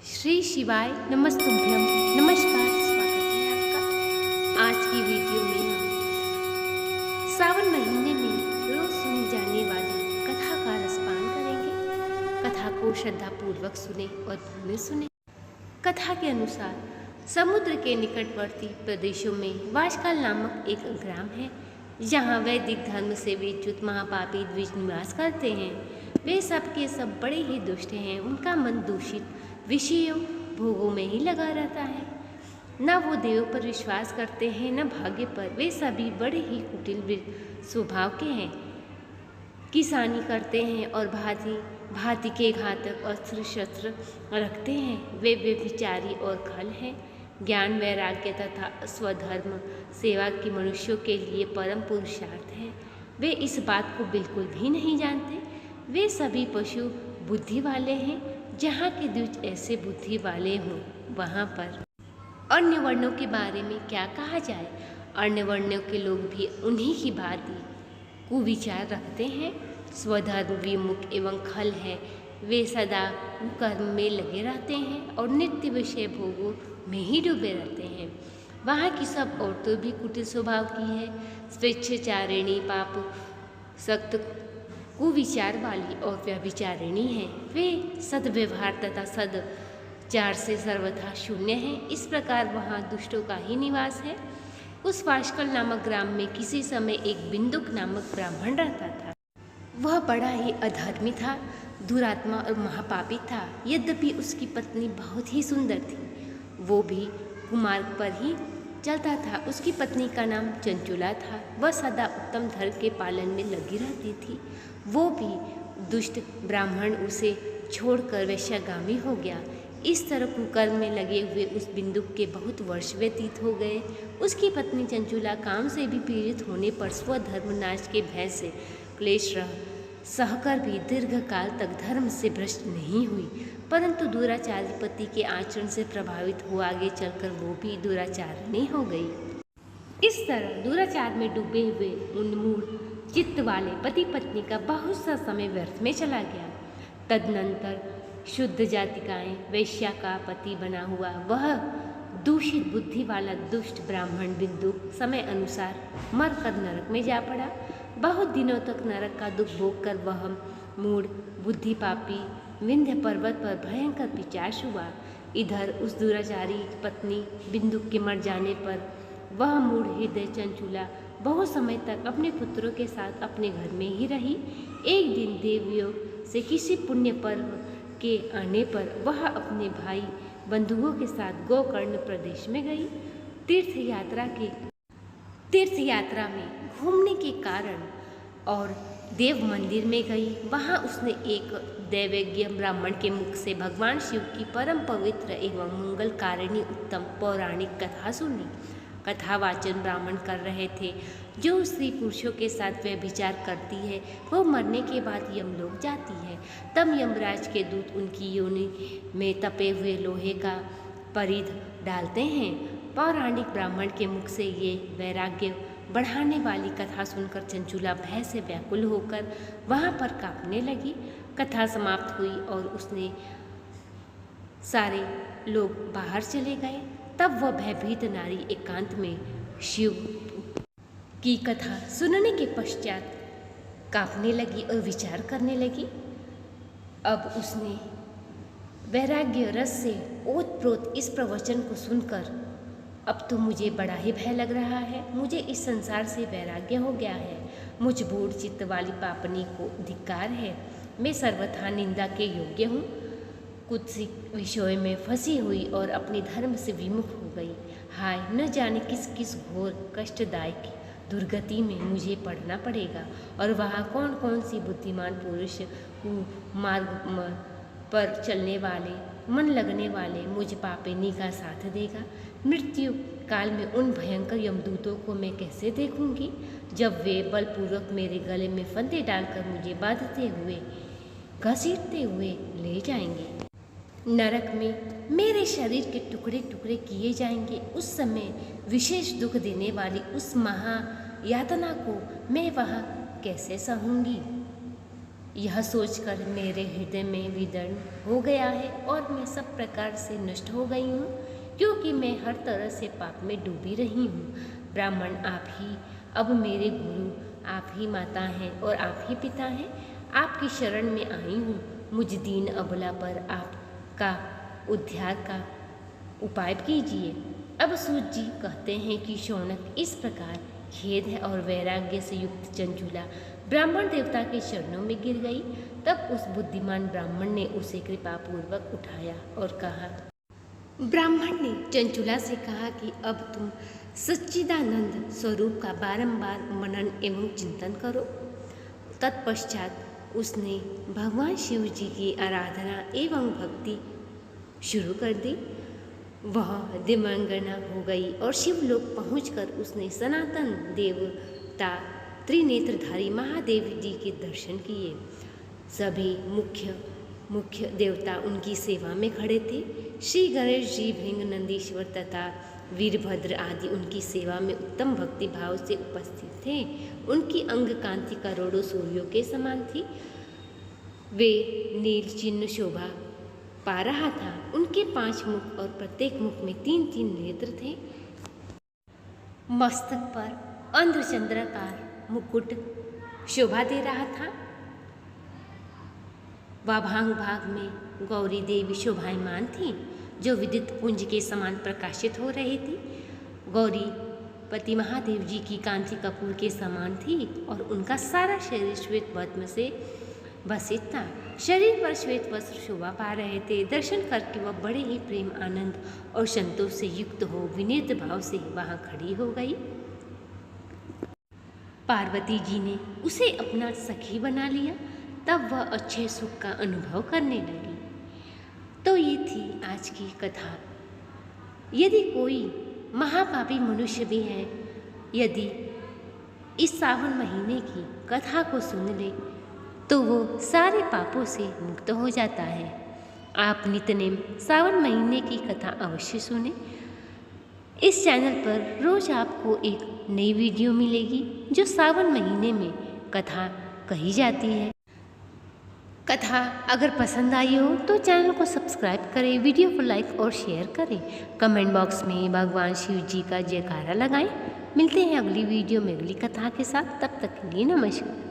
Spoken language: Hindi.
श्री शिवाय नमस्तुभ्यम। नमस्कार, स्वागत है आपका आज की वीडियो में। हम सावन महीने में रोज सुनी जाने वाली कथा का रसपान करेंगे। कथा को श्रद्धा पूर्वक सुने और ध्यान में सुने। कथा के अनुसार समुद्र के निकटवर्ती प्रदेशों में वाशकाल नामक एक ग्राम है, जहाँ वैदिक धर्म से विच्युत महापापी द्विज निवास करते हैं। वे सब के सब बड़े ही दुष्ट हैं। उनका मन दूषित विषयों भोगों में ही लगा रहता है। न वो देवों पर विश्वास करते हैं, न भाग्य पर। वे सभी बड़े ही कुटिल स्वभाव के हैं। किसानी करते हैं और भांति भांति के घातक अस्त्र शस्त्र रखते हैं। वे व्यभिचारी और खल हैं। ज्ञान, वैराग्य तथा स्वधर्म सेवा की मनुष्यों के लिए परम पुरुषार्थ है। वे इस बात को बिल्कुल भी नहीं जानते। वे सभी पशु बुद्धि वाले हैं। जहाँ के द्विज ऐसे बुद्धि वाले हों, वहाँ पर अन्य वर्णों के बारे में क्या कहा जाए। अन्य वर्णों के लोग भी उन्हीं की भांति कुविचार रखते हैं, स्वधर्म विमुख एवं खल है। वे सदा कर्म में लगे रहते हैं और नित्य विषय भोगों में ही डूबे रहते हैं। वहाँ की सब औरतें भी कुटिल स्वभाव की है, स्वेच्छाचारिणी, पाप सख्त कुविचार वाली और व्यभिचारिणी हैं। वे सद्व्यवहार तथा सदाचार से सर्वथा शून्य हैं। इस प्रकार वहाँ दुष्टों का ही निवास है। उस वाशकाल नामक ग्राम में किसी समय एक बिंदुक नामक ब्राह्मण रहता था। वह बड़ा ही अधर्मी था, दुरात्मा और महापापी था। यद्यपि उसकी पत्नी बहुत ही सुंदर थी, वो भी कुमार्ग पर ही चलता था। उसकी पत्नी का नाम चंचुला था। वह सदा उत्तम धर्म के पालन में लगी रहती थी। वो भी दुष्ट ब्राह्मण उसे छोड़कर वैश्यागामी हो गया। इस तरह कुकर्म में लगे हुए उस बिंदुक के बहुत वर्ष व्यतीत हो गए। उसकी पत्नी चंचुला काम से भी पीड़ित होने पर स्वधर्म नाश के भय से क्लेश सहकर भी दीर्घ काल तक धर्म से भ्रष्ट नहीं हुई, परंतु दुराचारी पति के आचरण से प्रभावित हो आगे चलकर वो भी दुराचारिणी हो गई। इस तरह दुराचार में डूबे हुए उन्मूल चित्त वाले पति पत्नी का बहुत सा समय व्यर्थ में चला गया। तदनंतर शुद्ध जातिकाएं वैश्या का पति बना हुआ वह दूषित बुद्धि वाला दुष्ट ब्राह्मण बिंदु समय अनुसार मरकर नरक में जा पड़ा। बहुत दिनों तक नरक का दुख भोग कर वह मूढ़ बुद्धि पापी विंध्य पर्वत पर भयंकर पिशाच हुआ। इधर उस दुराचारी पत्नी बिंदुक के मर जाने पर वह मूढ़ हृदय चंचुला बहुत समय तक अपने पुत्रों के साथ अपने घर में ही रही। एक दिन देवियों से किसी पुण्य पर्व के आने पर वह अपने भाई बंधुओं के साथ गोकर्ण प्रदेश में गई। तीर्थ यात्रा में घूमने के कारण और देव मंदिर में गई। वहाँ उसने एक दैवज्ञ ब्राह्मण के मुख से भगवान शिव की परम पवित्र एवं मंगलकारिणी उत्तम पौराणिक कथा सुनी। कथा वाचन ब्राह्मण कर रहे थे। जो स्त्री पुरुषों के साथ व्यभिचार करती है वो मरने के बाद यमलोक जाती है। तब यमराज के दूत उनकी योनि में तपे हुए लोहे का परिध डालते हैं। पौराणिक ब्राह्मण के मुख से ये वैराग्य बढ़ाने वाली कथा सुनकर चंचुला भय से व्याकुल होकर वहाँ पर कांपने लगी। कथा समाप्त हुई और उसने सारे लोग बाहर चले गए। तब वह भयभीत नारी एकांत में शिव की कथा सुनने के पश्चात कांपने लगी और विचार करने लगी। अब उसने वैराग्य रस से ओतप्रोत इस प्रवचन को सुनकर अब तो मुझे बड़ा ही भय लग रहा है। मुझे इस संसार से वैराग्य हो गया है। मुझ बूढ़ चित्त वाली पापनी को धिक्कार है। मैं सर्वथा निंदा के योग्य हूँ। कुछ विषयों में फंसी हुई और अपने धर्म से विमुख हो गई। हाय, न जाने किस किस घोर कष्टदायक दुर्गति में मुझे पड़ना पड़ेगा और वहाँ कौन कौन सी बुद्धिमान पुरुष मार्ग पर चलने वाले मन लगने वाले मुझ पापिनी का साथ देगा। मृत्यु काल में उन भयंकर यमदूतों को मैं कैसे देखूंगी, जब वे बलपूर्वक मेरे गले में फंदे डालकर मुझे बांधते हुए घसीटते हुए ले जाएंगे। नरक में मेरे शरीर के टुकड़े टुकड़े किए जाएंगे। उस समय विशेष दुख देने वाली उस महायातना को मैं वहाँ कैसे सहूँगी। यह सोचकर मेरे हृदय में विदर्ण हो गया है और मैं सब प्रकार से नष्ट हो गई हूँ, क्योंकि मैं हर तरह से पाप में डूबी रही हूँ। ब्राह्मण, आप ही अब मेरे गुरु, आप ही माता हैं और आप ही पिता हैं। आपकी शरण में आई हूँ। मुझ दीन अबला पर आपका उद्धार का उपाय कीजिए। अब सूत जी कहते हैं कि शौनक इस प्रकार खेद है और वैराग्य से युक्त चंचुला ब्राह्मण देवता के चरणों में गिर गई। तब उस बुद्धिमान ब्राह्मण ने उसे कृपापूर्वक उठाया और कहा, ब्राह्मण ने चंचुला से कहा कि अब तुम सच्चिदानंद स्वरूप का बारंबार मनन एवं चिंतन करो। तत्पश्चात उसने भगवान शिव जी की आराधना एवं भक्ति शुरू कर दी। वह दिव्यांगना हो गई और शिवलोक पहुंचकर उसने सनातन देवता त्रिनेत्रधारी महादेव जी के दर्शन किए। सभी मुख्य देवता उनकी सेवा में खड़े थे। श्री गणेश जी, भृंग, नंदीश्वर तथा वीरभद्र आदि उनकी सेवा में उत्तम भक्ति भाव से उपस्थित थे। उनकी अंग कांति करोड़ों सूर्यों के समान थी। वे नील चिन्ह शोभा पा रहा था। उनके 5 मुख और प्रत्येक मुख में 3-3 नेत्र थे। मस्तक पर अर्धचंद्राकार मुकुट शोभा दे रहा था। वाभांग भाग में गौरी देवी शोभायमान थी, जो विद्युत पुंज के समान प्रकाशित हो रही थी। गौरी पति महादेव जी की कांति कपूर के समान थी और उनका सारा शरीर श्वेत पद्म से भसित था। शरीर पर श्वेत वस्त्र शोभा पा रहे थे। दर्शन करके वह बड़े ही प्रेम, आनंद और संतोष से युक्त हो विनीत भाव से वहां खड़ी हो गई। पार्वती जी ने उसे अपना सखी बना लिया। तब वह अच्छे सुख का अनुभव करने लगी। तो ये थी आज की कथा। यदि कोई महापापी मनुष्य भी है, यदि इस सावन महीने की कथा को सुन ले तो वो सारे पापों से मुक्त हो जाता है। आप नित्यनेम सावन महीने की कथा अवश्य सुने। इस चैनल पर रोज आपको एक नई वीडियो मिलेगी जो सावन महीने में कथा कही जाती है। कथा अगर पसंद आई हो तो चैनल को सब्सक्राइब करें, वीडियो को लाइक और शेयर करें। कमेंट बॉक्स में भगवान शिव जी का जयकारा लगाएं। मिलते हैं अगली वीडियो में अगली कथा के साथ। तब तक के लिए नमस्कार।